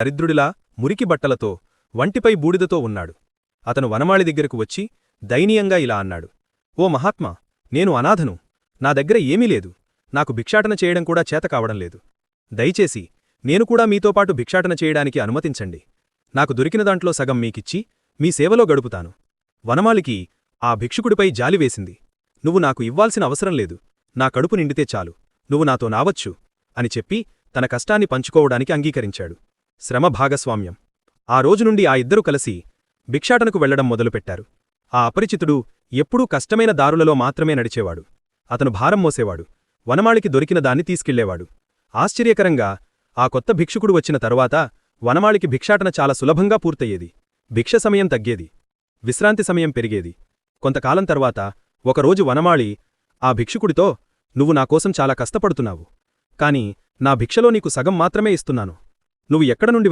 దరిద్రుడిలా మురికి బట్టలతో వంటిపై బూడిదతో ఉన్నాడు. అతను వనమాళి దగ్గరకు వచ్చి దయనీయంగా ఇలా అన్నాడు. ఓ మహాత్మా, నేను అనాథను. నా దగ్గర ఏమీ లేదు. నాకు భిక్షాటన చేయడం కూడా చేతకావడంలేదు. దయచేసి నేను కూడా మీతోపాటు భిక్షాటన చేయడానికి అనుమతించండి. నాకు దొరికిన దాంట్లో సగం మీకిచ్చి మీ సేవలో గడుపుతాను. వనమాలికి ఆ భిక్షుకుడిపై జాలివేసింది. నువ్వు నాకు ఇవ్వాల్సిన అవసరం లేదు. నా కడుపు నిండితే చాలు. నువ్వు నాతో నావచ్చు అని చెప్పి తన కష్టాన్ని పంచుకోవడానికి అంగీకరించాడు. శ్రమ భాగస్వామ్యం. ఆ రోజునుండి ఆ ఇద్దరూ కలిసి భిక్షాటనకు వెళ్లడం మొదలుపెట్టారు. ఆ అపరిచితుడు ఎప్పుడూ కష్టమైన దారులలో మాత్రమే నడిచేవాడు. అతను భారం మోసేవాడు. వనమాళికి దొరికిన దాన్ని తీసుకెళ్లేవాడు. ఆశ్చర్యకరంగా ఆ కొత్త భిక్షుకుడు వచ్చిన తరువాత వనమాళికి భిక్షాటన చాలా సులభంగా పూర్తయ్యేది. భిక్ష సమయం తగ్గేది. విశ్రాంతి సమయం పెరిగేది. కొంతకాలం తర్వాత ఒకరోజు వనమాళి ఆ భిక్షుకుడితో, నువ్వు నాకోసం చాలా కష్టపడుతున్నావు. కాని నా భిక్షలో నీకు సగం మాత్రమే ఇస్తున్నాను. నువ్వు ఎక్కడ నుండి